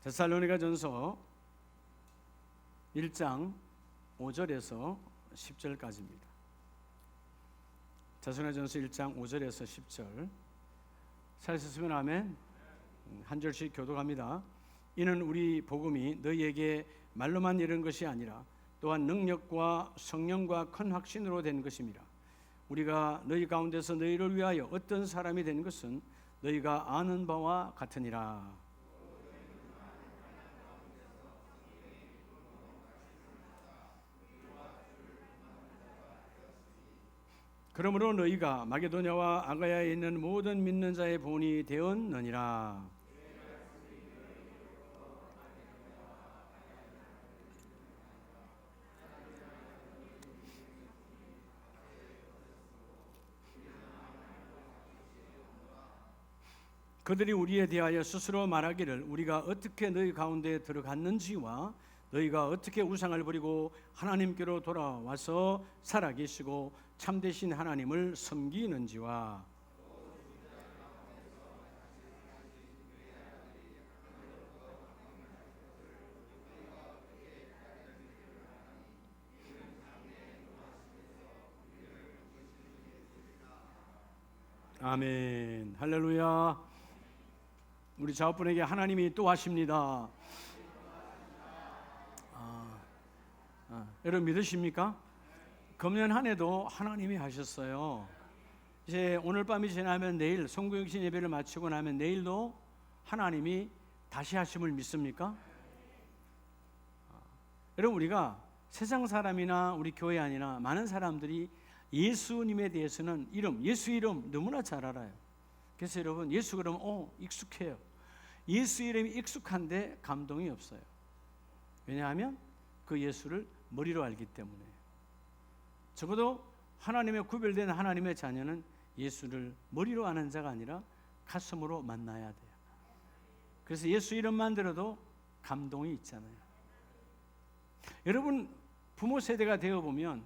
데살로니가전서 1장 5절에서 10절까지입니다. 데살로니가전서 1장 5절에서 10절. 찾으셨으면 아멘. 한 절씩 교독합니다. 이는 우리 복음이 너희에게 말로만 이른 것이 아니라 또한 능력과 성령과 큰 확신으로 된 것입니다. 우리가 너희 가운데서 너희를 위하여 어떤 사람이 된 것은 너희가 아는 바와 같으니라. 그러므로 너희가 마게도냐와 아가야에 있는 모든 믿는 자의 본이 되었느니라. 그들이 우리에 대하여 스스로 말하기를 우리가 어떻게 너희 가운데 들어갔는지와 너희가 어떻게 우상을 버리고 하나님께로 돌아와서 살아계시고 참되신 하나님을 섬기는지와 아멘. 할렐루야. 우리 좌우분에게 하나님이 또 하십니다. 여러분 믿으십니까? 금년 한 해도 하나님이 하셨어요. 이제 오늘 밤이 지나면 내일 송구영신 예배를 마치고 나면 내일도 하나님이 다시 하심을 믿습니까? 여러분 우리가 세상 사람이나 우리 교회 아니나 많은 사람들이 예수님에 대해서는 예수 이름 너무나 잘 알아요. 그래서 여러분 예수 그러면 익숙해요. 예수 이름이 익숙한데 감동이 없어요. 왜냐하면 그 예수를 머리로 알기 때문에. 적어도 하나님의 구별된 하나님의 자녀는 예수를 머리로 아는 자가 아니라 가슴으로 만나야 돼요. 그래서 예수 이름만 들어도 감동이 있잖아요. 여러분 부모 세대가 되어보면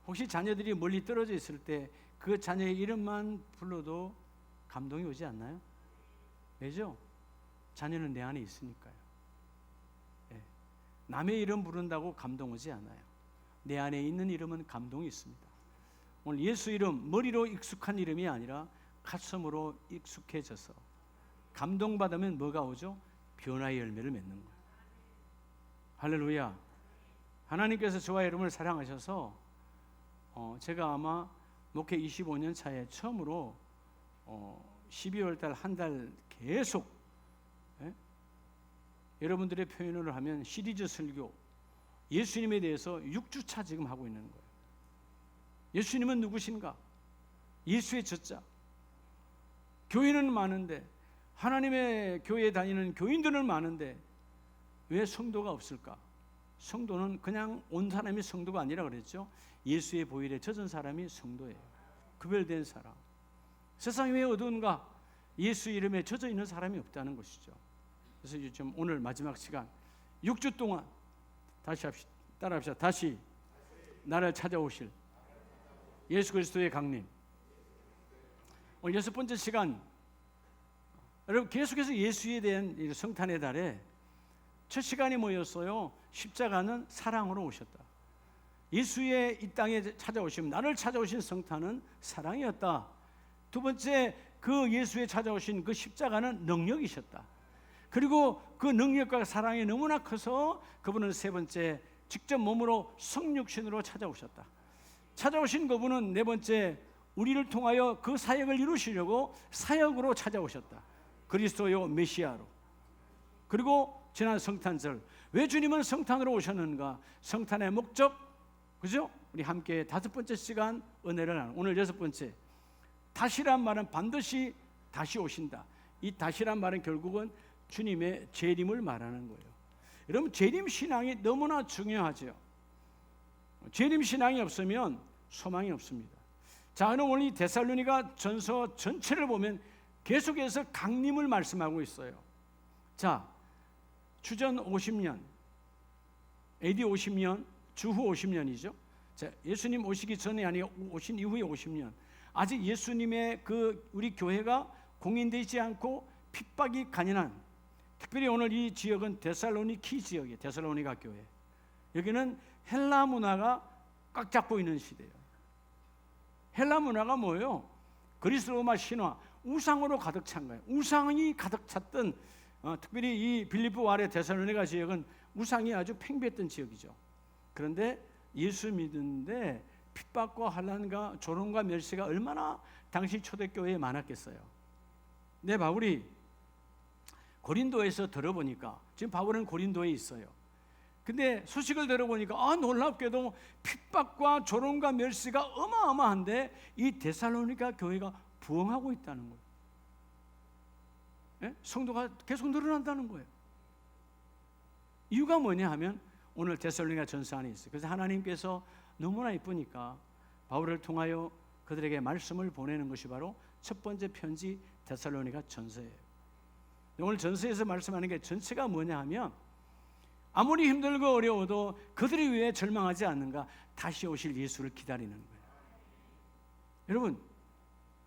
혹시 자녀들이 멀리 떨어져 있을 때 그 자녀의 이름만 불러도 감동이 오지 않나요? 왜죠? 자녀는 내 안에 있으니까요. 남의 이름 부른다고 감동 오지 않아요. 내 안에 있는 이름은 감동이 있습니다. 오늘 예수 이름 머리로 익숙한 이름이 아니라 가슴으로 익숙해져서 감동받으면 뭐가 오죠? 변화의 열매를 맺는 거예요. 할렐루야. 하나님께서 저와 여러분을 사랑하셔서 제가 아마 목회 25년 차에 처음으로 12월 달 한 달 계속 여러분들의 표현을 하면 시리즈 설교 예수님에 대해서 6주차 지금 하고 있는 거예요. 예수님은 누구신가? 예수의 저자. 교인은 많은데 하나님의 교회에 다니는 교인들은 많은데 왜 성도가 없을까? 성도는 그냥 온 사람이 성도가 아니라 그랬죠. 예수의 보혈에 젖은 사람이 성도예요. 구별된 사람. 세상이 왜 어두운가? 예수 이름에 젖어 있는 사람이 없다는 것이죠. 그래서 요즘 오늘 마지막 시간 6주 동안 다시 따라합시다. 다시 나를 찾아오실 예수 그리스도의 강림. 오늘 6번째 시간 여러분 계속해서 예수에 대한 성탄의 달에 첫 시간이 뭐였어요? 십자가는 사랑으로 오셨다. 예수의 이 땅에 찾아오심 나를 찾아오신 성탄은 사랑이었다. 두 번째 그 예수에 찾아오신 그 십자가는 능력이셨다. 그리고 그 능력과 사랑이 너무나 커서 그분은 세 번째 직접 몸으로 성육신으로 찾아오셨다. 찾아오신 그분은 네 번째 우리를 통하여 그 사역을 이루시려고 사역으로 찾아오셨다. 그리스도요 메시아로. 그리고 지난 성탄절 왜 주님은 성탄으로 오셨는가? 성탄의 목적 그죠? 우리 함께 5번째 시간 은혜를 나누는 오늘 6번째 다시란 말은 반드시 다시 오신다. 이 다시란 말은 결국은 주님의 재림을 말하는 거예요. 여러분 재림 신앙이 너무나 중요하죠. 재림 신앙이 없으면 소망이 없습니다. 자, 오늘 이 데살로니가 전서 전체를 보면 계속해서 강림을 말씀하고 있어요. 자, 주전 50년, AD 50년, 주후 50년이죠. 자, 예수님 오시기 전에 아니고 오신 이후에 50년. 아직 예수님의 우리 교회가 공인되지 않고 핍박이 간연한 특별히 오늘 이 지역은 데살로니키 지역이에요. 데살로니가 교회. 여기는 헬라 문화가 꽉 잡고 있는 시대예요. 헬라 문화가 뭐예요? 그리스 로마 신화, 우상으로 가득 찬 거예요. 우상이 가득 찼던 특별히 이 빌립보 아래 데살로니가 지역은 우상이 아주 팽배했던 지역이죠. 그런데 예수 믿는데 핍박과 환난과 조롱과 멸시가 얼마나 당시 초대교회에 많았겠어요. 근데 바울이 고린도에서 들어보니까, 지금 바울은 고린도에 있어요. 근데 소식을 들어보니까 놀랍게도 핍박과 조롱과 멸시가 어마어마한데 이 데살로니가 교회가 부흥하고 있다는 거예요. 예? 성도가 계속 늘어난다는 거예요. 이유가 뭐냐 하면 오늘 데살로니가 전서 안에 있어요. 그래서 하나님께서 너무나 이쁘니까 바울을 통하여 그들에게 말씀을 보내는 것이 바로 첫 번째 편지 데살로니가 전서예요. 오늘 전서에서 말씀하는 게 전체가 뭐냐 하면 아무리 힘들고 어려워도 그들이 왜 절망하지 않는가? 다시 오실 예수를 기다리는 거예요. 여러분,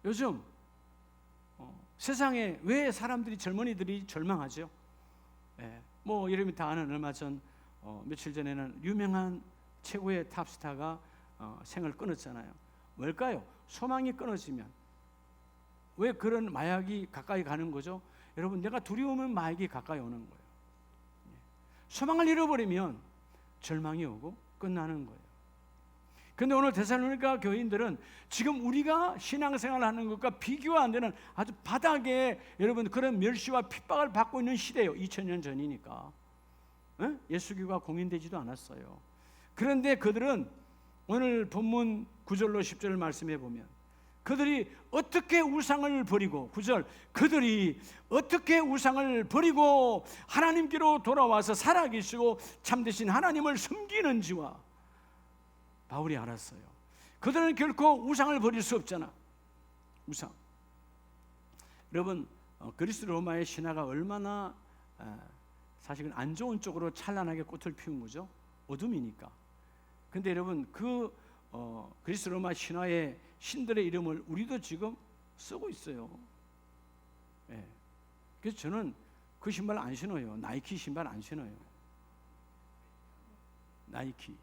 요즘 세상에 왜 사람들이, 젊은이들이 절망하죠? 뭐 여러분이 다 아는, 얼마 전 며칠 전에는 유명한 최고의 탑스타가 생을 끊었잖아요. 뭘까요? 소망이 끊어지면 왜 그런 마약이 가까이 가는 거죠? 여러분, 내가 두려우면 마약이 가까이 오는 거예요. 소망을 잃어버리면 절망이 오고 끝나는 거예요. 그런데 오늘 데살로니가 교인들은 지금 우리가 신앙생활을 하는 것과 비교가 안 되는 아주 바닥에 여러분 그런 멸시와 핍박을 받고 있는 시대예요. 2000년 전이니까. 예수교가 공인되지도 않았어요. 그런데 그들은 오늘 본문 9절로 10절을 말씀해 보면 그들이 어떻게 우상을 버리고, 9절, 그들이 어떻게 우상을 버리고 하나님께로 돌아와서 살아계시고 참되신 하나님을 섬기는지와 바울이 알았어요. 그들은 결코 우상을 버릴 수 없잖아. 우상. 여러분, 그리스 로마의 신화가 얼마나 사실은 안 좋은 쪽으로 찬란하게 꽃을 피운 거죠. 어둠이니까. 근데 여러분, 그리스 로마 신화의 신들의 이름을 우리도 지금 쓰고 있어요. 그래서 저는 그 신발 안 신어요. 나이키 신발 안 신어요. 나이키.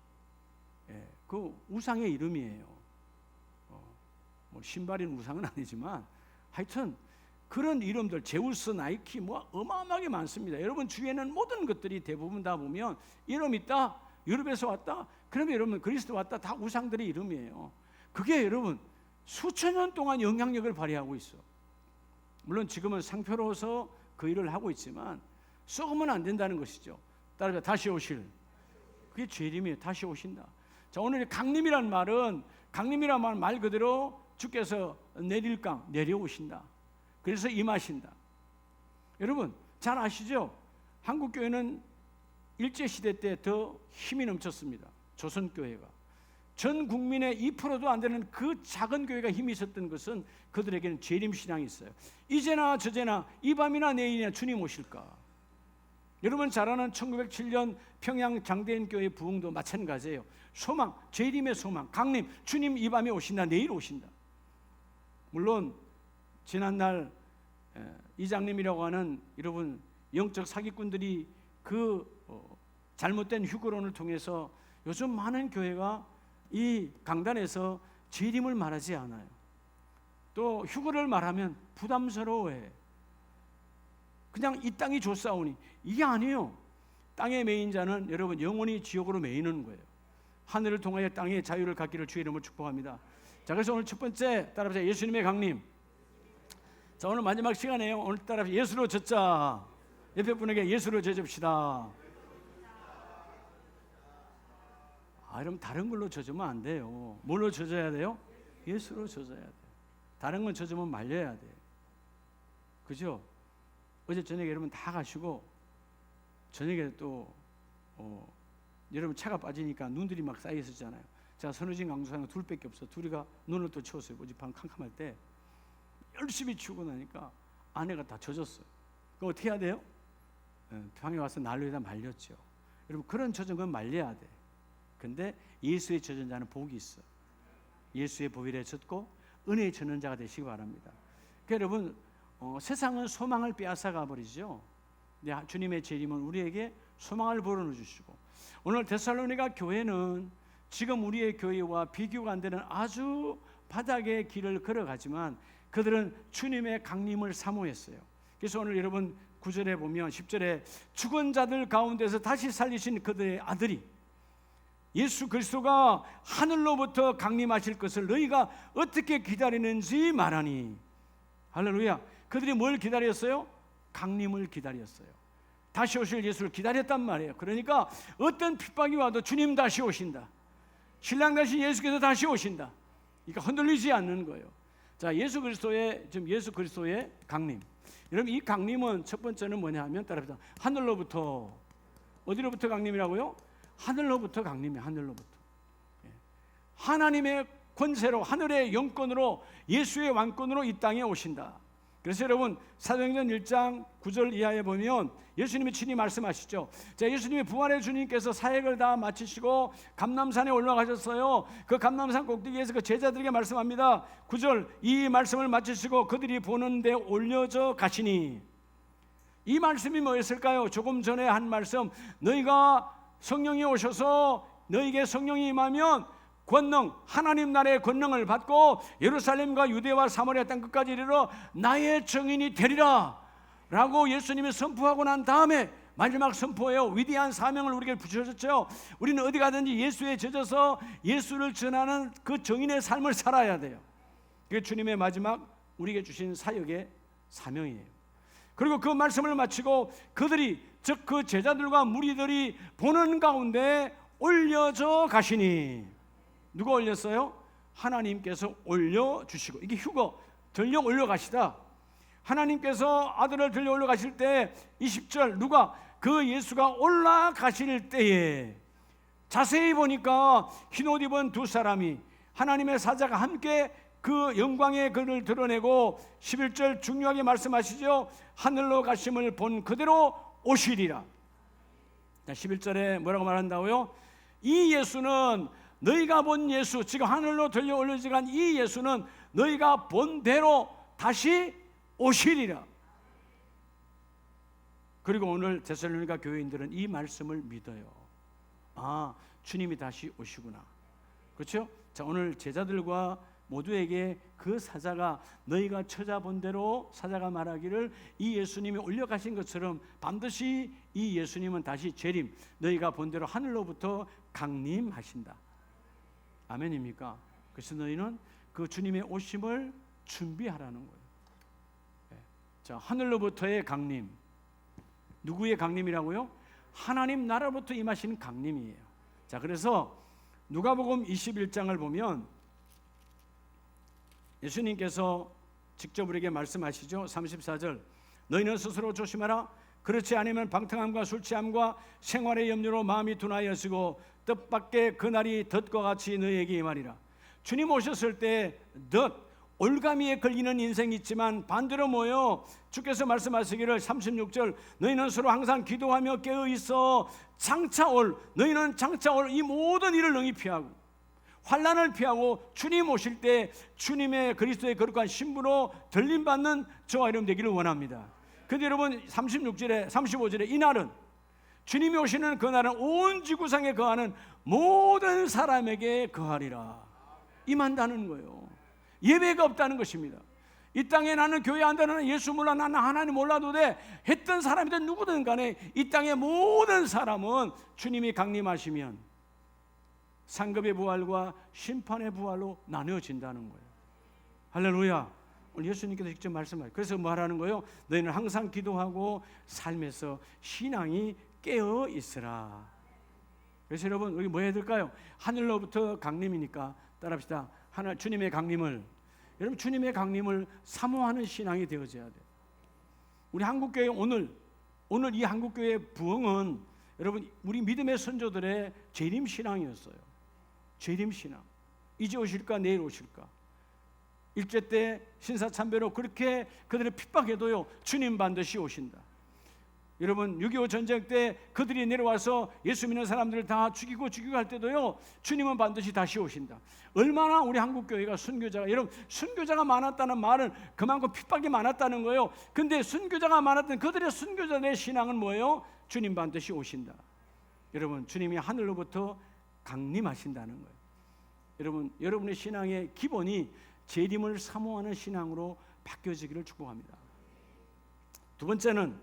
그 우상의 이름이에요. 뭐 신발인 우상은 아니지만 하여튼 그런 이름들, 제우스, 나이키 뭐 어마어마하게 많습니다. 여러분 주위에는 모든 것들이 대부분 다 보면 이름 있다, 유럽에서 왔다, 그러면 여러분 그리스도 왔다, 다 우상들의 이름이에요. 그게 여러분 수천 년 동안 영향력을 발휘하고 있어. 물론 지금은 상표로서 그 일을 하고 있지만 썩으면 안 된다는 것이죠. 따라서 다시 오실, 그게 죄림이에요. 다시 오신다. 자, 오늘 강림이란 말은, 강림이란 말 그대로 주께서 내릴 강, 내려오신다. 그래서 임하신다. 여러분 잘 아시죠? 한국교회는 일제시대 때 더 힘이 넘쳤습니다. 조선교회가 전 국민의 2%도 안 되는 그 작은 교회가 힘이 있었던 것은 그들에게는 재림신앙이 있어요. 이제나 저제나 이 밤이나 내일이나 주님 오실까. 여러분 잘 아는 1907년 평양 장대인 교회 부흥도 마찬가지예요. 소망, 재림의 소망, 강림, 주님 이 밤에 오신다, 내일 오신다. 물론 지난날 이장님이라고 하는 여러분 영적 사기꾼들이 그 잘못된 휴거론을 통해서 요즘 많은 교회가 이 강단에서 재림을 말하지 않아요. 또 휴거를 말하면 부담스러워해. 그냥 이 땅이 좋사오니. 이게 아니에요. 땅에 매인 자는 여러분 영원히 지옥으로 매이는 거예요. 하늘을 통하여 땅의 자유를 갖기를 주의 이름으로 축복합니다. 자, 그래서 오늘 첫 번째 따라서 예수님의 강림. 자, 오늘 마지막 시간이에요. 오늘 따라서 예수로 젖자. 옆에 분에게 예수로 젖읍시다. 그럼 다른 걸로 젖으면 안 돼요. 뭘로 젖어야 돼요? 예수로 젖어야 돼요. 다른 건 젖으면 말려야 돼. 그죠? 어제 저녁에 여러분 다 가시고 저녁에 또 여러분 차가 빠지니까 눈들이 막 쌓여 있었잖아요. 제가 선우진 강수사님 둘밖에 없어. 둘이가 눈을 또 치웠어요. 어제 밤 캄캄할 때 열심히 치우고 나니까 아내가 다 젖었어요. 그럼 어떻게 해야 돼요? 방에 와서 난로에다 말렸죠. 여러분 그런 젖은 건 말려야 돼. 근데 예수의 젖은 자는 복이 있어. 예수의 보혈에 젖고 은혜에 젖는 자가 되시기 바랍니다. 그러니까 여러분 세상은 소망을 빼앗아가 버리죠. 주님의 재림은 우리에게 소망을 불어넣어 주시고, 오늘 데살로니가 교회는 지금 우리의 교회와 비교가 안 되는 아주 바닥의 길을 걸어가지만 그들은 주님의 강림을 사모했어요. 그래서 오늘 여러분 9절에 보면 10절에 죽은 자들 가운데서 다시 살리신 그들의 아들이 예수 그리스도가 하늘로부터 강림하실 것을 너희가 어떻게 기다리는지 말하니. 할렐루야. 그들이 뭘 기다렸어요? 강림을 기다렸어요. 다시 오실 예수를 기다렸단 말이에요. 그러니까 어떤 핍박이 와도 주님 다시 오신다, 신랑 되신 예수께서 다시 오신다, 그러니까 흔들리지 않는 거예요. 자, 예수 그리스도의 강림. 여러분, 이 강림은 첫 번째는 뭐냐 하면 따라합시다. 하늘로부터. 어디로부터 강림이라고요? 하늘로부터 강림이에요. 하늘로부터. 하나님의 권세로, 하늘의 영권으로, 예수의 왕권으로 이 땅에 오신다. 그래서 여러분 사도행전 1장 9절 이하에 보면 예수님이 친히 말씀하시죠. 자, 예수님이 부활의 주님께서 사역을 다 마치시고 감람산에 올라가셨어요. 그 감람산 꼭대기에서 그 제자들에게 말씀합니다. 9절, 이 말씀을 마치시고 그들이 보는 데 올려져 가시니. 이 말씀이 뭐였을까요? 조금 전에 한 말씀, 너희가 성령이 오셔서 너희에게 성령이 임하면 권능, 하나님 나라의 권능을 받고 예루살렘과 유대와 사마리아 땅 끝까지 이르러 나의 증인이 되리라 라고 예수님이 선포하고 난 다음에 마지막 선포예요. 위대한 사명을 우리에게 부여주셨죠. 우리는 어디 가든지 예수에 젖어서 예수를 전하는 그 증인의 삶을 살아야 돼요. 그게 주님의 마지막 우리에게 주신 사역의 사명이에요. 그리고 그 말씀을 마치고 그들이, 즉 그 제자들과 무리들이 보는 가운데 올려져 가시니. 누가 올렸어요? 하나님께서 올려주시고. 이게 휴거, 들려 올려가시다. 하나님께서 아들을 들려 올려가실 때 20절, 누가? 그 예수가 올라가실 때에 자세히 보니까 흰옷 입은 두 사람이, 하나님의 사자가 함께 그 영광의 그를 드러내고 11절 중요하게 말씀하시죠. 하늘로 가심을 본 그대로 오시리라. 11절에 뭐라고 말한다고요? 이 예수는, 너희가 본 예수, 지금 하늘로 들려 올려지간 이 예수는 너희가 본 대로 다시 오시리라. 그리고 오늘 데살로니가 교회인들은 이 말씀을 믿어요. 아, 주님이 다시 오시구나. 그렇죠? 자, 오늘 제자들과 모두에게 그 사자가, 너희가 찾아본 대로 사자가 말하기를 이 예수님이 올려가신 것처럼 반드시 이 예수님은 다시 재림, 너희가 본 대로 하늘로부터 강림하신다. 아멘입니까? 그래서 너희는 그 주님의 오심을 준비하라는 거예요. 자, 하늘로부터의 강림. 누구의 강림이라고요? 하나님 나라로부터 임하시는 강림이에요. 자, 그래서 누가복음 21장을 보면 예수님께서 직접 우리에게 말씀하시죠. 34절, 너희는 스스로 조심하라. 그렇지 않으면 방탕함과 술 취함과 생활의 염려로 마음이 둔하여지고 뜻밖의 그날이 덫과 같이 너희에게 임하리라. 주님 오셨을 때 덫, 올가미에 걸리는 인생이 있지만 반대로 뭐요? 주께서 말씀하시기를 36절, 너희는 서로 항상 기도하며 깨어있어 너희는 장차 올 이 모든 일을 능히 피하고 환난을 피하고 주님 오실 때 주님의 그리스도의 거룩한 신부로 들림받는 저와 여러분 되기를 원합니다. 근데 여러분 35절에 이날은, 주님이 오시는 그날은 온 지구상에 거하는 모든 사람에게 거하리라. 임한다는 거예요. 예외가 없다는 것입니다. 이 땅에 나는 교회 안 다니는, 예수 몰라, 나는 하나님 몰라도 돼 했던 사람이든 누구든 간에 이 땅의 모든 사람은 주님이 강림하시면 상급의 부활과 심판의 부활로 나뉘어진다는 거예요. 할렐루야. 오늘 예수님께서 직접 말씀하세요. 그래서 뭐 하라는 거예요? 너희는 항상 기도하고 삶에서 신앙이 깨어 있으라. 그래서 여러분 우리 뭐 해야 될까요? 하늘로부터 강림이니까 따라합시다. 주님의 강림을, 여러분 주님의 강림을 사모하는 신앙이 되어져야 돼요. 우리 한국교회 오늘 이 한국교회의 부흥은 여러분 우리 믿음의 선조들의 재림 신앙이었어요. 재림 신앙. 이제 오실까 내일 오실까. 일제 때 신사참배로 그렇게 그들을 핍박해도요, 주님 반드시 오신다. 여러분 6.25 전쟁 때 그들이 내려와서 예수 믿는 사람들을 다 죽이고 할 때도요, 주님은 반드시 다시 오신다. 얼마나 우리 한국 교회가 순교자가, 여러분 순교자가 많았다는 말은 그만큼 핍박이 많았다는 거예요. 근데 순교자가 많았던 그들의 순교자들의 신앙은 뭐예요? 주님 반드시 오신다. 여러분 주님이 하늘로부터 강림하신다는 거예요. 여러분, 여러분의 신앙의 기본이 재림을 사모하는 신앙으로 바뀌어지기를 축복합니다. 두 번째는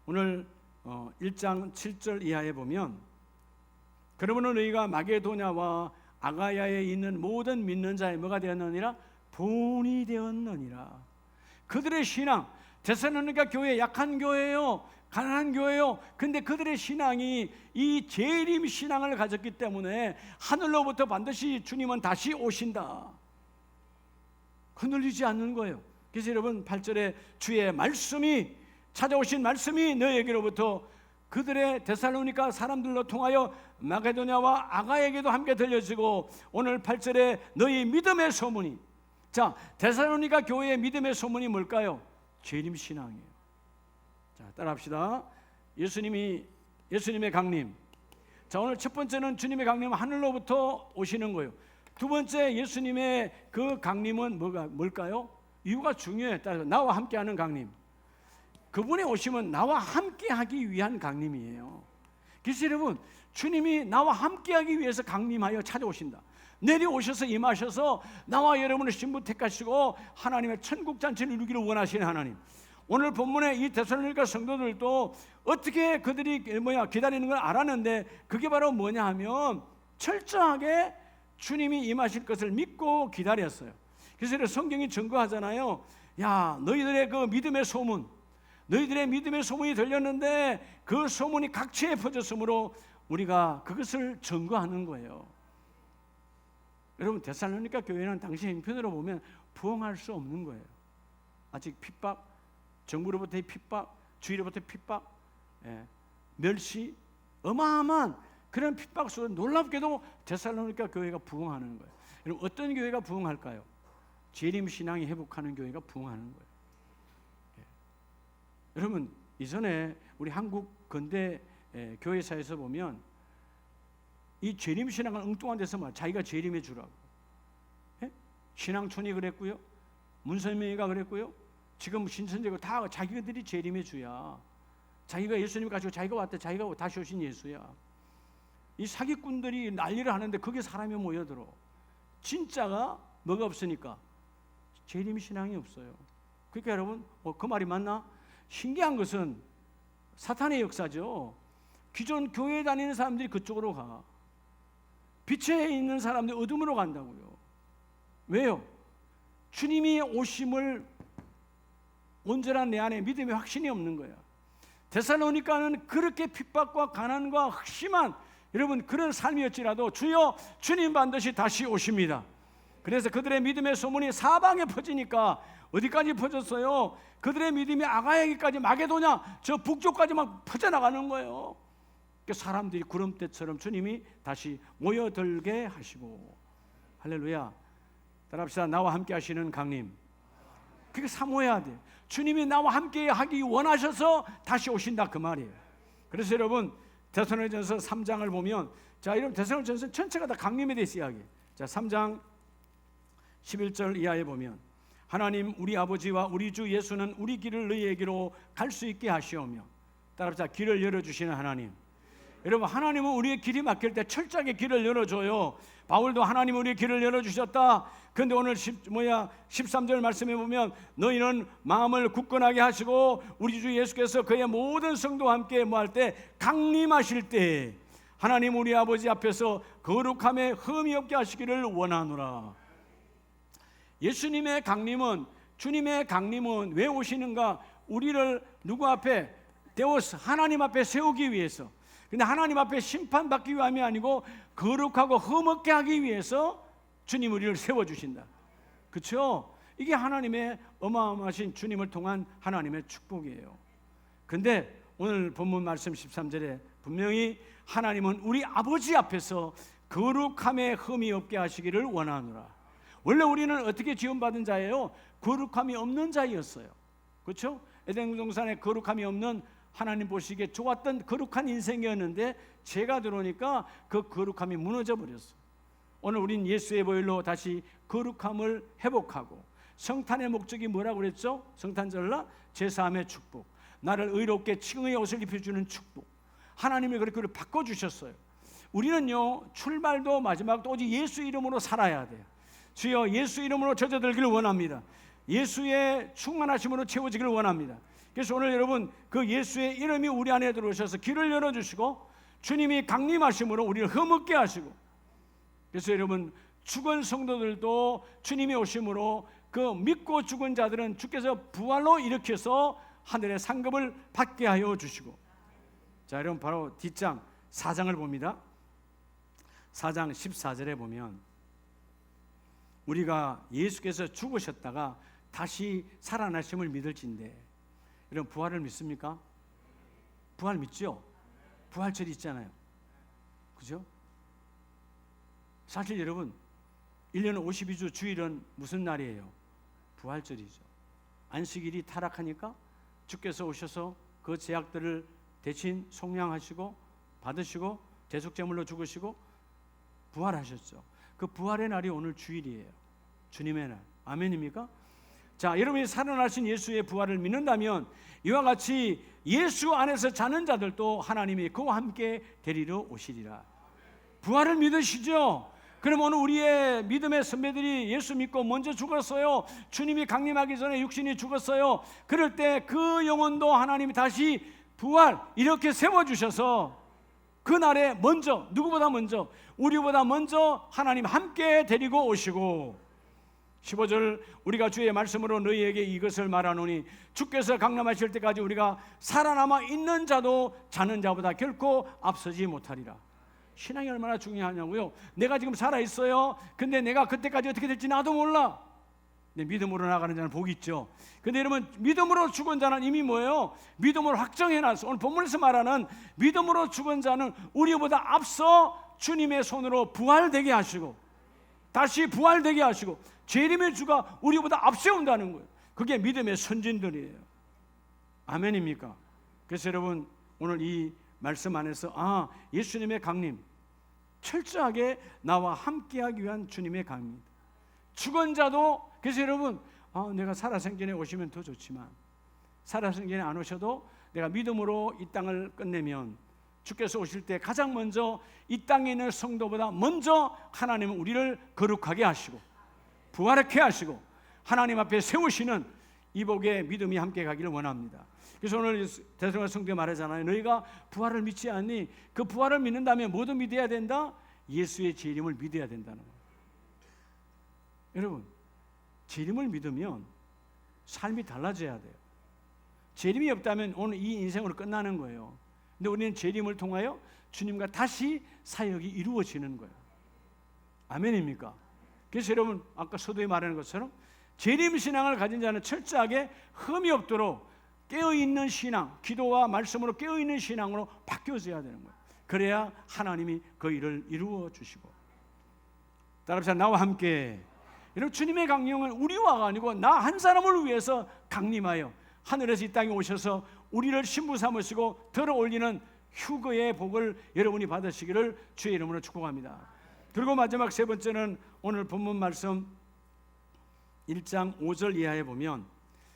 오늘 1장 7절 이하에 보면, 그러므로 너희가 마게도냐와 아가야에 있는 모든 믿는 자의 뭐가 되었느니라? 본이 되었느니라. 그들의 신앙, 데살로니가 교회 약한 교회예요, 가난한 교회요. 근데 그들의 신앙이 이 재림 신앙을 가졌기 때문에 하늘로부터 반드시 주님은 다시 오신다. 흔들리지 않는 거예요. 그래서 여러분 8절에 주의 말씀이, 찾아오신 말씀이 너희에게로부터 그들의 데살로니가 사람들로 통하여 마게도냐와 아가에게도 함께 들려지고, 오늘 8절에 너희 믿음의 소문이, 자 데살로니가 교회의 믿음의 소문이 뭘까요? 재림 신앙이에요. 자 따라합시다. 예수님의 강림. 자 오늘 첫 번째는 주님의 강림은 하늘로부터 오시는 거예요. 두 번째 예수님의 그 강림은 뭘까요? 이유가 중요해요. 따라서 나와 함께하는 강림. 그분이 오시면 나와 함께하기 위한 강림이에요. 그래서 여러분 주님이 나와 함께하기 위해서 강림하여 찾아오신다. 내려오셔서 임하셔서 나와 여러분을 신부 택하시고 하나님의 천국 잔치를 이루기를 원하시는 하나님. 오늘 본문에 이 데살로니가 성도들도 어떻게 그들이 기다리는 걸 알았는데, 그게 바로 뭐냐 하면 철저하게 주님이 임하실 것을 믿고 기다렸어요. 그래서 성경이 증거하잖아요. 야 너희들의 그 믿음의 소문, 너희들의 믿음의 소문이 들렸는데 그 소문이 각처에 퍼졌으므로 우리가 그것을 증거하는 거예요. 여러분 데살로니가 교회는 당시 형편으로 보면 부흥할 수 없는 거예요. 아직 핍박, 정부로부터의 핍박, 주위로부터의 핍박, 멸시, 어마어마한 그런 핍박 속에 놀랍게도 데살로니가 교회가 부흥하는 거예요. 여러분 어떤 교회가 부흥할까요? 재림 신앙이 회복하는 교회가 부흥하는 거예요. 여러분 이전에 우리 한국 근대 교회사에서 보면 이 재림 신앙을 엉뚱한 데서 자기가 재림해 주라고, 신앙촌이 그랬고요, 문선명이가 그랬고요, 지금 신천지가 다 자기들이 재림해 주야. 자기가 예수님 가지고 자기가 왔다, 자기가 다시 오신 예수야. 이 사기꾼들이 난리를 하는데 거기에 사람이 모여들어. 진짜가 뭐가 없으니까 재림 신앙이 없어요. 그러니까 여러분 그 말이 맞나? 신기한 것은 사탄의 역사죠. 기존 교회에 다니는 사람들이 그쪽으로 가. 빛에 있는 사람들이 어둠으로 간다고요. 왜요? 주님이 오심을 온전한 내 안에 믿음의 확신이 없는 거야. 데살로니가는 그렇게 핍박과 가난과 극심한 여러분 그런 삶이었지라도 주여 주님 반드시 다시 오십니다. 그래서 그들의 믿음의 소문이 사방에 퍼지니까 어디까지 퍼졌어요? 그들의 믿음이 아가야기까지, 마게도냐 저 북쪽까지 막 퍼져나가는 거예요. 사람들이 구름대처럼 주님이 다시 모여들게 하시고, 할렐루야. 따라합시다. 나와 함께 하시는 강림. 그게 사모해야 돼. 주님이 나와 함께 하기 원하셔서 다시 오신다 그 말이에요. 그래서 여러분 데살로니가전서 3장을 보면, 자 여러분 데살로니가전서 전체가 다 강림에 대해서 이야기. 자 3장 11절 이하에 보면, 하나님 우리 아버지와 우리 주 예수는 우리 길을 너희에게로 갈 수 있게 하시오며, 따라합시다. 길을 열어주시는 하나님. 여러분 하나님은 우리의 길이 막힐 때 철저하게 길을 열어줘요. 바울도 하나님은 우리의 길을 열어주셨다. 그런데 오늘 13절 말씀에 보면, 너희는 마음을 굳건하게 하시고 우리 주 예수께서 그의 모든 성도와 함께 뭐할 때 강림하실 때 하나님 우리 아버지 앞에서 거룩함에 흠이 없게 하시기를 원하노라. 예수님의 강림은, 주님의 강림은 왜 오시는가? 우리를 누구 앞에? 데오스 하나님 앞에 세우기 위해서. 근데 하나님 앞에 심판받기 위함이 아니고 거룩하고 흠없게 하기 위해서 주님 우리를 세워주신다. 그렇죠? 이게 하나님의 어마어마하신 주님을 통한 하나님의 축복이에요. 근데 오늘 본문 말씀 13절에 분명히 하나님은 우리 아버지 앞에서 거룩함에 흠이 없게 하시기를 원하노라. 원래 우리는 어떻게 지원받은 자예요? 거룩함이 없는 자였어요. 그렇죠? 에덴 동산에 거룩함이 없는 하나님 보시기에 좋았던 거룩한 인생이었는데 죄가 들어오니까 그 거룩함이 무너져 버렸어. 오늘 우린 예수의 보혈로 다시 거룩함을 회복하고, 성탄의 목적이 뭐라고 그랬죠? 성탄절날 제사함의 축복, 나를 의롭게 칭의의 옷을 입혀주는 축복. 하나님이 그렇게 바꿔주셨어요. 우리는요, 출발도 마지막도 오직 예수 이름으로 살아야 돼요. 주여, 예수 이름으로 젖어들기를 원합니다. 예수의 충만하심으로 채워지기를 원합니다. 그래서 오늘 여러분, 그 예수의 이름이 우리 안에 들어오셔서 길을 열어주시고, 주님이 강림하심으로 우리를 흐뭇게 하시고, 그래서 여러분, 죽은 성도들도 주님이 오심으로 그 믿고 죽은 자들은 주께서 부활로 일으켜서 하늘의 상급을 받게 하여 주시고. 자, 여러분, 바로 뒷장 4장을 봅니다. 4장 14절에 보면 우리가 예수께서 죽으셨다가 다시 살아나심을 믿을진데, 여러분, 부활을 믿습니까? 부활 믿죠? 부활절이 있잖아요. 그죠? 사실 여러분, 1년 52주 주일은 무슨 날이에요? 부활절이죠. 안식일이 타락하니까 주께서 오셔서 그 죄악들을 대신 속량하시고 받으시고 대속제물로 죽으시고 부활하셨죠. 그 부활의 날이 오늘 주일이에요. 주님의 날. 아멘입니까? 자, 여러분이 살아나신 예수의 부활을 믿는다면 이와 같이 예수 안에서 자는 자들도 하나님이 그와 함께 데리러 오시리라. 부활을 믿으시죠? 그럼 오늘 우리의 믿음의 선배들이 예수 믿고 먼저 죽었어요. 주님이 강림하기 전에 육신이 죽었어요. 그럴 때 그 영혼도 하나님이 다시 부활 이렇게 세워주셔서 그날에 먼저, 누구보다 먼저, 우리보다 먼저 하나님 함께 데리고 오시고, 15절, 우리가 주의 말씀으로 너희에게 이것을 말하노니 주께서 강림하실 때까지 우리가 살아남아 있는 자도 자는 자보다 결코 앞서지 못하리라. 신앙이 얼마나 중요하냐고요? 내가 지금 살아있어요. 근데 내가 그때까지 어떻게 될지 나도 몰라. 근데 믿음으로 나가는 자는 복이 있죠. 근데 여러분, 믿음으로 죽은 자는 이미 뭐예요? 믿음으로 확정해놨어. 오늘 본문에서 말하는 믿음으로 죽은 자는 우리보다 앞서 주님의 손으로 부활되게 하시고, 다시 부활되게 하시고, 재림의 주가 우리보다 앞세운다는 거예요. 그게 믿음의 선진들이에요. 아멘입니까? 그래서 여러분, 오늘 이 말씀 안에서 예수님의 강림, 철저하게 나와 함께하기 위한 주님의 강림입니다. 죽은 자도, 그래서 여러분, 내가 살아생전에 오시면 더 좋지만 살아생전에 안 오셔도 내가 믿음으로 이 땅을 끝내면 주께서 오실 때 가장 먼저 이 땅에 있는 성도보다 먼저 하나님은 우리를 거룩하게 하시고 부활하게 하시고 하나님 앞에 세우시는 이 복의 믿음이 함께 가기를 원합니다. 그래서 오늘 대성령 성도에 말하잖아요. 너희가 부활을 믿지 않니? 그 부활을 믿는다면 뭐도 믿어야 된다? 예수의 재림을 믿어야 된다는 거예요. 여러분, 재림을 믿으면 삶이 달라져야 돼요. 재림이 없다면 오늘 이 인생으로 끝나는 거예요. 근데 우리는 재림을 통하여 주님과 다시 사역이 이루어지는 거예요. 아멘입니까? 그래서 여러분, 아까 서두에 말하는 것처럼 재림 신앙을 가진 자는 철저하게 흠이 없도록 깨어있는 신앙, 기도와 말씀으로 깨어있는 신앙으로 바뀌어져야 되는 거예요. 그래야 하나님이 그 일을 이루어 주시고. 따라서 나와 함께, 여러분, 주님의 강림은 우리와가 아니고 나 한 사람을 위해서 강림하여 하늘에서 이 땅에 오셔서 우리를 신부 삼으시고 들어 올리는 휴거의 복을 여러분이 받으시기를 주의 이름으로 축복합니다. 그리고 마지막 세 번째는 오늘 본문 말씀 1장 5절 이하에 보면,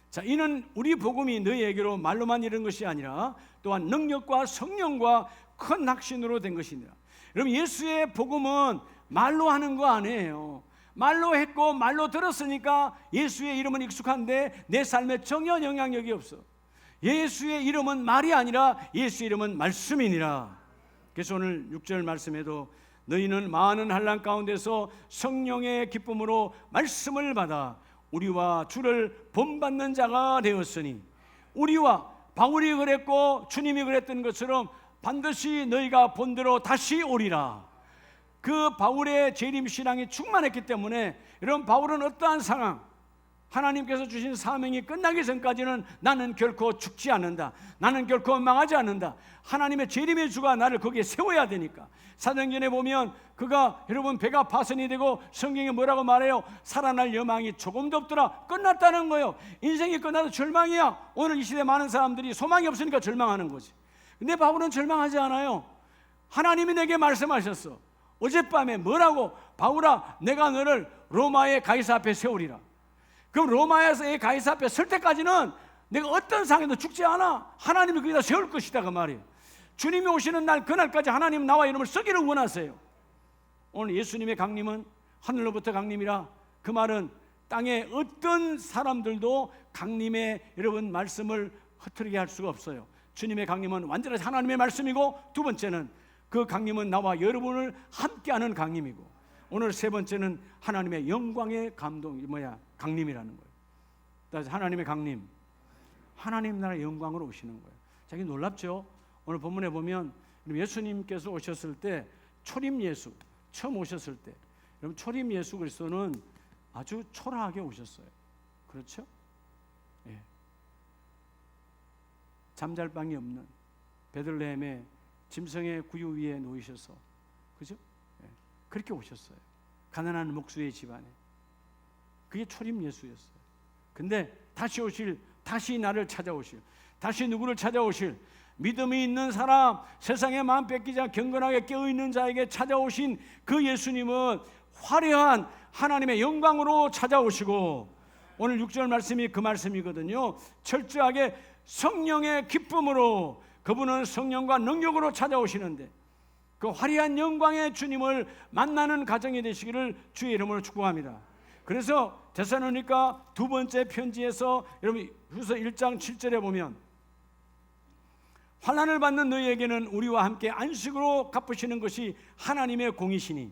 자, 이는 우리 복음이 너희에게로 말로만 이른 것이 아니라 또한 능력과 성령과 큰 확신으로 된 것이니라. 여러분, 예수의 복음은 말로 하는 거 아니에요. 말로 했고 말로 들었으니까 예수의 이름은 익숙한데 내 삶에 전혀 영향력이 없어. 예수의 이름은 말이 아니라 예수의 이름은 말씀이니라. 그래서 오늘 6절 말씀에도 너희는 많은 환난 가운데서 성령의 기쁨으로 말씀을 받아 우리와 주를 본받는 자가 되었으니, 우리와 바울이 그랬고 주님이 그랬던 것처럼 반드시 너희가 본대로 다시 오리라. 그 바울의 재림 신앙이 충만했기 때문에, 여러분, 바울은 어떠한 상황, 하나님께서 주신 사명이 끝나기 전까지는 나는 결코 죽지 않는다. 나는 결코 망하지 않는다. 하나님의 재림의 주가 나를 거기에 세워야 되니까. 사도행전에 보면 그가 여러분 배가 파선이 되고 성경에 뭐라고 말해요? 살아날 여망이 조금도 없더라. 끝났다는 거예요. 인생이 끝나도 절망이야. 오늘 이 시대 많은 사람들이 소망이 없으니까 절망하는 거지. 근데 바울은 절망하지 않아요. 하나님이 내게 말씀하셨어. 어젯밤에 뭐라고? 바울아, 내가 너를 로마의 가이사 앞에 세우리라. 그럼 로마에서의 가이사 앞에 설 때까지는 내가 어떤 상에도 죽지 않아. 하나님이 거기다 세울 것이다 그 말이에요. 주님이 오시는 날, 그날까지 하나님은 나와 이름을 쓰기를 원하세요. 오늘 예수님의 강림은 하늘로부터 강림이라. 그 말은 땅에 어떤 사람들도 강림의 여러분 말씀을 흐트리게 할 수가 없어요. 주님의 강림은 완전히 하나님의 말씀이고, 두 번째는 그 강림은 나와 여러분을 함께하는 강림이고, 오늘 세 번째는 하나님의 영광의 강림이라는 거예요. 따라서 하나님의 강림, 하나님 나라의 영광으로 오시는 거예요. 자기 놀랍죠? 오늘 본문에 보면 예수님께서 오셨을 때 초림 예수, 처음 오셨을 때, 여러분 초림 예수 그리스도는 아주 초라하게 오셨어요. 그렇죠? 예. 잠잘 방이 없는 베들레헴의 짐승의 구유 위에 놓이셔서, 그죠? 예. 그렇게 오셨어요. 가난한 목수의 집안에. 그게 초림 예수였어요. 근데 다시 오실, 다시 나를 찾아오실, 다시 누구를 찾아오실, 믿음이 있는 사람, 세상에 마음 뺏기지 않고 경건하게 깨어있는 자에게 찾아오신 그 예수님은 화려한 하나님의 영광으로 찾아오시고, 오늘 6절 말씀이 그 말씀이거든요. 철저하게 성령의 기쁨으로, 그분은 성령과 능력으로 찾아오시는데 그 화려한 영광의 주님을 만나는 가정이 되시기를 주의 이름으로 축복합니다. 그래서 데살로니가 두 번째 편지에서 여러분 후서 1장 7절에 보면, 환난을 받는 너희에게는 우리와 함께 안식으로 갚으시는 것이 하나님의 공이시니,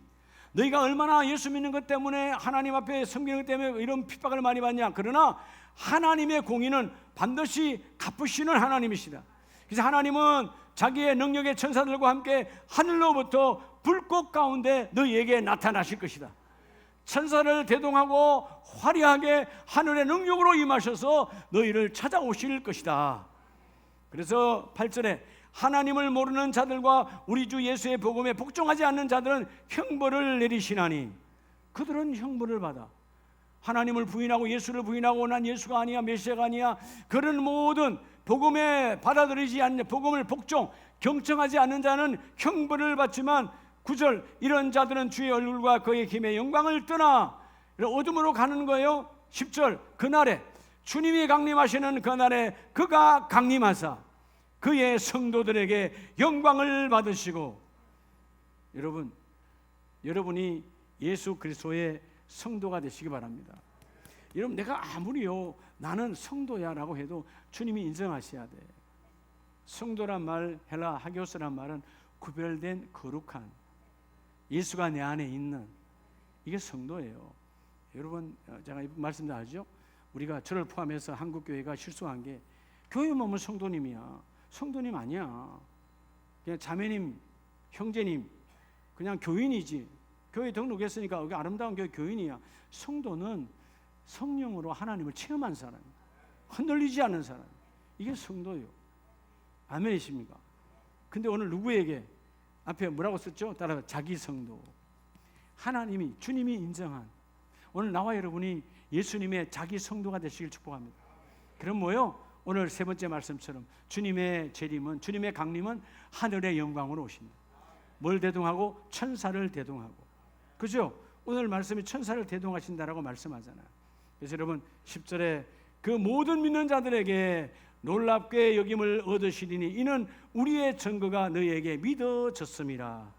너희가 얼마나 예수 믿는 것 때문에 하나님 앞에 섬기는 것 때문에 이런 핍박을 많이 받냐. 그러나 하나님의 공의는 반드시 갚으시는 하나님이시다. 그래서 하나님은 자기의 능력의 천사들과 함께 하늘로부터 불꽃 가운데 너희에게 나타나실 것이다. 천사를 대동하고 화려하게 하늘의 능력으로 임하셔서 너희를 찾아오실 것이다. 그래서 8절에 하나님을 모르는 자들과 우리 주 예수의 복음에 복종하지 않는 자들은 형벌을 내리시나니, 그들은 형벌을 받아. 하나님을 부인하고 예수를 부인하고 난 예수가 아니야, 메시아가 아니야, 그런 모든 복음에 받아들이지 않는, 복음을 복종, 경청하지 않는 자는 형벌을 받지만, 9절 이런 자들은 주의 얼굴과 그의 힘의 영광을 떠나 어둠으로 가는 거예요. 10절 그날에 주님이 강림하시는 그날에 그가 강림하사 그의 성도들에게 영광을 받으시고, 여러분이 예수 그리스도의 성도가 되시기 바랍니다. 여러분, 내가 아무리요 나는 성도야 라고 해도 주님이 인정하셔야 돼. 성도란 말, 헬라 하교스란 말은 구별된 거룩한, 예수가 내 안에 있는, 이게 성도예요. 여러분, 제가 말씀도 하죠. 우리가 저를 포함해서 한국교회가 실수한 게, 교회 몸은 성도님이야. 성도님 아니야. 그냥 자매님, 형제님, 그냥 교인이지. 교회 등록했으니까 여기 아름다운 교회 교인이야. 성도는 성령으로 하나님을 체험한 사람, 흔들리지 않는 사람, 이게 성도예요. 아멘이십니까? 근데 오늘 누구에게 앞에 뭐라고 썼죠? 따라서 자기 성도. 하나님이, 주님이 인정한, 오늘 나와 여러분이 예수님의 자기 성도가 되시길 축복합니다. 그럼 뭐요? 오늘 세 번째 말씀처럼 주님의 재림은, 주님의 강림은 하늘의 영광으로 오신다. 뭘 대동하고? 천사를 대동하고. 그죠? 오늘 말씀이 천사를 대동하신다라고 말씀하잖아요. 그래서 여러분 10절에 그 모든 믿는 자들에게 놀랍게 여김을 얻으시리니 이는 우리의 증거가 너희에게 믿어졌음이라.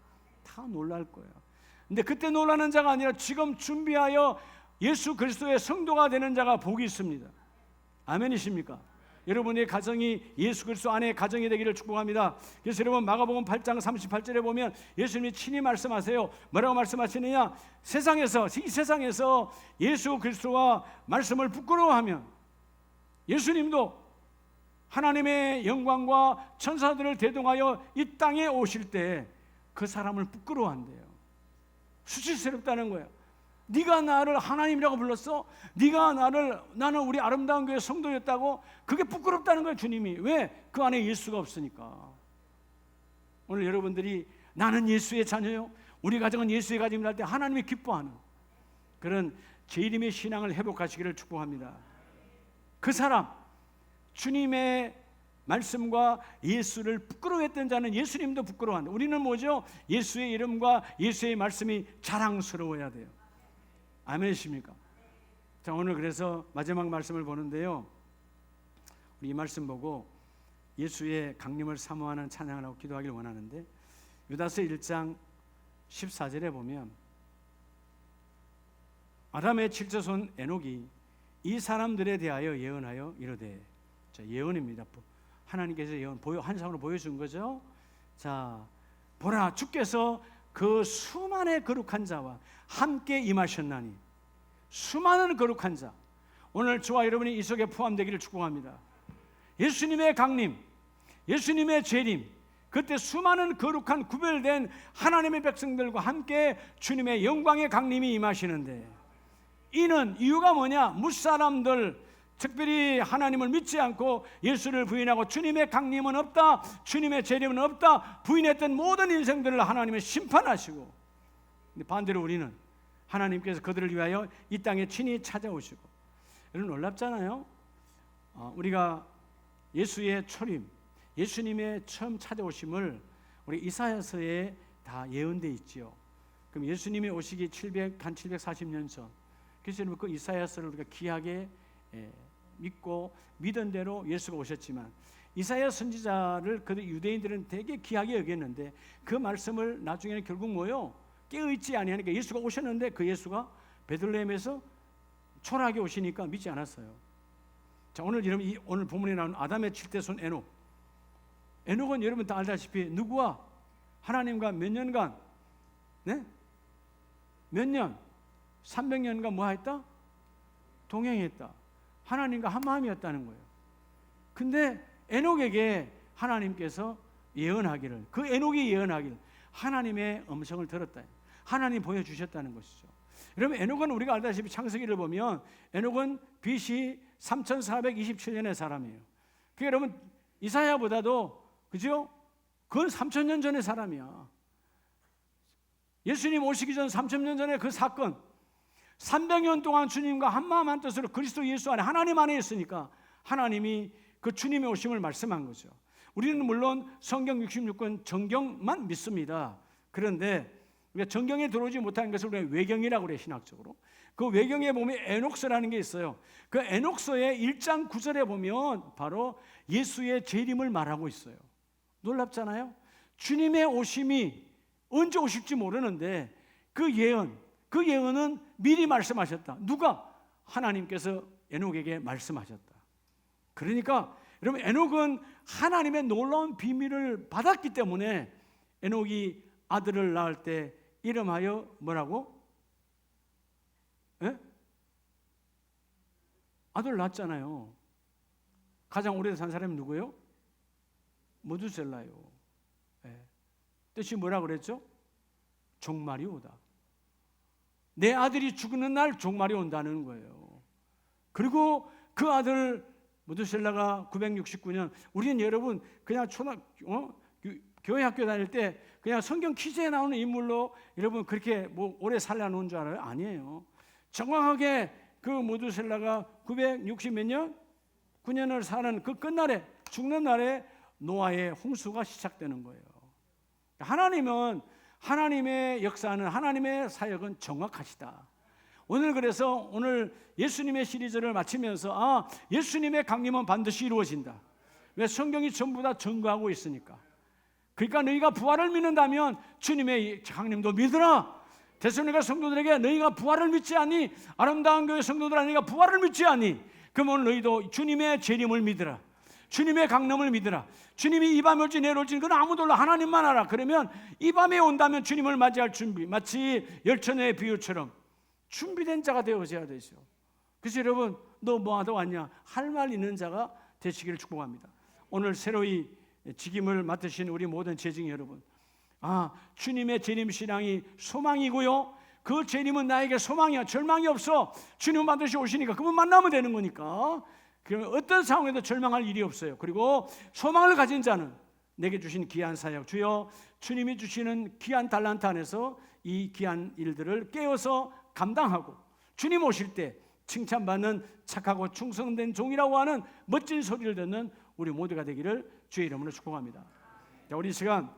다 놀랄 거예요. 근데 그때 놀라는 자가 아니라 지금 준비하여 예수 그리스도의 성도가 되는 자가 복이 있습니다. 아멘이십니까? 여러분의 가정이 예수 그리스도 안에 가정이 되기를 축복합니다. 그래서 여러분 마가복음 8장 38절에 보면 예수님이 친히 말씀하세요. 뭐라고 말씀하시느냐? 이 세상에서 예수 그리스도와 말씀을 부끄러워하면, 예수님도 하나님의 영광과 천사들을 대동하여 이 땅에 오실 때 그 사람을 부끄러워한대요. 수치스럽다는 거예요. 네가 나를 하나님이라고 불렀어? 나는 우리 아름다운 교회 성도였다고? 그게 부끄럽다는 거예요, 주님이. 왜? 그 안에 예수가 없으니까. 오늘 여러분들이 나는 예수의 자녀요, 우리 가정은 예수의 가정이라 할 때 하나님이 기뻐하는 그런 재림의 신앙을 회복하시기를 축복합니다. 그 사람, 주님의 말씀과 예수를 부끄러워했던 자는 예수님도 부끄러워한다. 우리는 뭐죠? 예수의 이름과 예수의 말씀이 자랑스러워야 돼요. 아멘이십니까? 자, 오늘 그래서 마지막 말씀을 보는데요, 우리 이 말씀 보고 예수의 강림을 사모하는 찬양을 하고 기도하기를 원하는데, 유다서 1장 14절에 보면 아담의 칠조손 에녹이 이 사람들에 대하여 예언하여 이르되, 자, 예언입니다. 하나님께서 예언 환상으로 보여준 거죠. 자, 보라, 주께서 그 수만의 거룩한 자와 함께 임하셨나니. 수많은 거룩한 자, 오늘 저와 여러분이 이 속에 포함되기를 축복합니다. 예수님의 강림, 예수님의 재림, 그때 수많은 거룩한 구별된 하나님의 백성들과 함께 주님의 영광의 강림이 임하시는데, 이는 이유가 뭐냐? 무사람들, 특별히 하나님을 믿지 않고 예수를 부인하고 주님의 강림은 없다, 주님의 재림은 없다 부인했던 모든 인생들을 하나님은 심판하시고, 근데 반대로 우리는 하나님께서 그들을 위하여 이 땅에 친히 찾아오시고. 여러분 놀랍잖아요. 우리가 예수의 초림, 예수님의 처음 찾아오심을 우리 이사야서에 다 예언되어 있지요. 그럼 예수님이 오시기 한 740년 전, 그래서 여러분 그 이사야서를 우리가 귀하게 믿고 믿은 대로 예수가 오셨지만, 이사야 선지자를 그 유대인들은 되게 귀하게 여겼는데 그 말씀을 나중에는 결국 뭐요? 깨어있지 아니하니까 예수가 오셨는데 그 예수가 베들레헴에서 초라하게 오시니까 믿지 않았어요. 자, 오늘 여러분 오늘 본문에 나온 아담의 7대손 에녹은 여러분 다 알다시피 누구와 하나님과 몇 년간, 몇 년? 300년간 뭐 했다? 동행했다. 하나님과 한 마음이었다는 거예요. 근데 에녹에게 하나님께서 예언하기를, 그 에녹이 예언하기를 하나님의 음성을 들었다. 하나님 보여주셨다는 것이죠. 여러분 에녹은 우리가 알다시피 창세기를 보면 에녹은 BC 3427년의 사람이에요. 그 여러분 이사야보다도, 그죠? 그건 3000년 전의 사람이야. 예수님 오시기 전 3000년 전에 그 사건, 300년 동안 주님과 한마음 한뜻으로 그리스도 예수 안에 하나님 안에 있으니까 하나님이 그 주님의 오심을 말씀한 거죠. 우리는 물론 성경 66권 정경만 믿습니다. 그런데 우리가 정경에 들어오지 못한 것을 우리가 외경이라고 그래요, 신학적으로. 그 외경에 보면 에녹서라는 게 있어요. 그 에녹서의 1장 9절에 보면 바로 예수의 재림을 말하고 있어요. 놀랍잖아요. 주님의 오심이 언제 오실지 모르는데 그 예언은 미리 말씀하셨다. 누가? 하나님께서 에녹에게 말씀하셨다. 그러니까 여러분 에녹은 하나님의 놀라운 비밀을 받았기 때문에 에녹이 아들을 낳을 때 이름하여 뭐라고? 아들 낳았잖아요. 가장 오래 산 사람이 누구예요? 무두셀라요. 뜻이 뭐라 그랬죠? 종말이 오다. 내 아들이 죽는 날 종말이 온다는 거예요. 그리고 그 아들 무두셀라가 969년, 우리는 여러분 그냥 교회 학교 다닐 때 그냥 성경 퀴즈에 나오는 인물로 여러분 그렇게 뭐 오래 살아놓은 줄 알아요? 아니에요. 정확하게 그 무두셀라가 960 몇 년? 9년을 사는 그 끝날에, 죽는 날에 노아의 홍수가 시작되는 거예요. 하나님은, 하나님의 역사는, 하나님의 사역은 정확하시다. 오늘 그래서 오늘 예수님의 시리즈를 마치면서 예수님의 강림은 반드시 이루어진다. 왜? 성경이 전부 다 증거하고 있으니까. 그러니까 너희가 부활을 믿는다면 주님의 강림도 믿으라. 데살로니가 성도들에게 너희가 부활을 믿지 않니? 아름다운 교회 성도들아, 너희가 부활을 믿지 않니? 그러면 너희도 주님의 재림을 믿으라. 주님의 강림을 믿으라. 주님이 이 밤에 올지 내일 올지 그건 아무도 몰라, 하나님만 알아. 그러면 이 밤에 온다면 주님을 맞이할 준비, 마치 열처녀의 비유처럼 준비된 자가 되어져야 되죠. 그래서 여러분, 너 뭐하다 왔냐? 할 말 있는 자가 되시기를 축복합니다. 오늘 새로이 직임을 맡으신 우리 모든 재직인 여러분, 주님의 재림 신앙이 소망이고요, 그 죄인은 나에게 소망이야, 절망이 없어. 주님 반드시 오시니까 그분 만나면 되는 거니까. 그러면 어떤 상황에도 절망할 일이 없어요. 그리고 소망을 가진 자는 내게 주신 귀한 사역, 주여 주님이 주시는 귀한 달란트 안에서 이 귀한 일들을 깨어서 감당하고 주님 오실 때 칭찬받는 착하고 충성된 종이라고 하는 멋진 소리를 듣는 우리 모두가 되기를 주의 이름으로 축복합니다. 자, 우리 이 시간